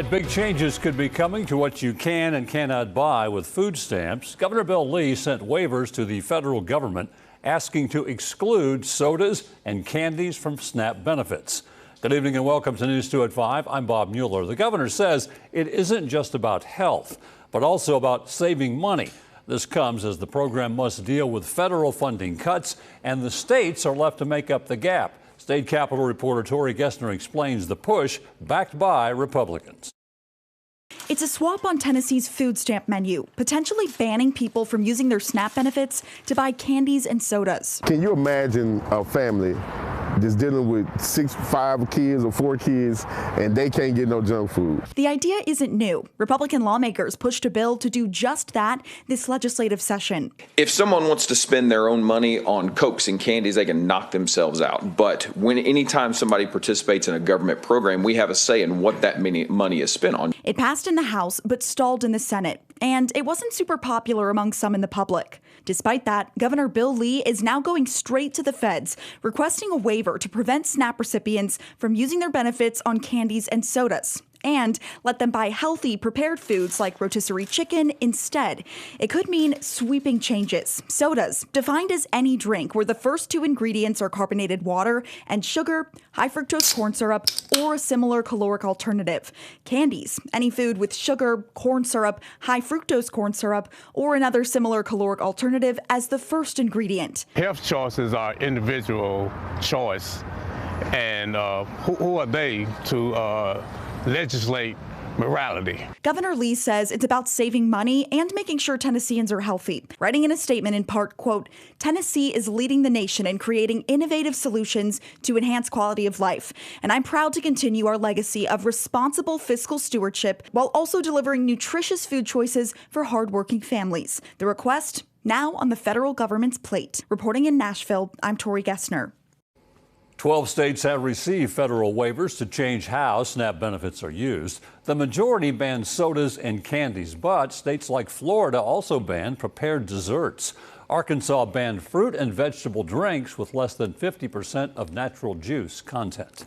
Big changes could be coming to what you can and cannot buy with food stamps. Governor Bill Lee sent waivers to the federal government asking to exclude sodas and candies from SNAP benefits. Good evening and welcome to News 2 at 5. I'm Bob Mueller. The governor says it isn't just about health, but also about saving money. This comes as the program must deal with federal funding cuts, and the states are left to make up the gap. State Capitol reporter Tori Gessner explains the push backed by Republicans. It's a swap on Tennessee's food stamp menu, potentially banning people from using their SNAP benefits to buy candies and sodas. Can you imagine a family just dealing with 5 kids or 4 kids and they can't get no junk food? The idea isn't new. Republican lawmakers pushed a bill to do just that this legislative session. If someone wants to spend their own money on Cokes and candies, they can knock themselves out. But anytime somebody participates in a government program, we have a say in what that money is spent on. It passed in the House, but stalled in the Senate. And it wasn't super popular among some in the public. Despite that, Governor Bill Lee is now going straight to the feds, requesting a waiver to prevent SNAP recipients from using their benefits on candies and sodas, and let them buy healthy, prepared foods like rotisserie chicken instead. It could mean sweeping changes. Sodas, defined as any drink where the first 2 ingredients are carbonated water and sugar, high fructose corn syrup, or a similar caloric alternative. Candies, any food with sugar, corn syrup, high fructose corn syrup, or another similar caloric alternative as the first ingredient. Health choices are individual choice, and who are they to legislate morality? Governor Lee says it's about saving money and making sure Tennesseans are healthy, writing in a statement in part, quote, "Tennessee is leading the nation in creating innovative solutions to enhance quality of life, and I'm proud to continue our legacy of responsible fiscal stewardship while also delivering nutritious food choices for hardworking families." The request now on the federal government's plate. Reporting in Nashville, I'm Tori Gessner. 12 states have received federal waivers to change how SNAP benefits are used. The majority banned sodas and candies, but states like Florida also banned prepared desserts. Arkansas banned fruit and vegetable drinks with less than 50% of natural juice content.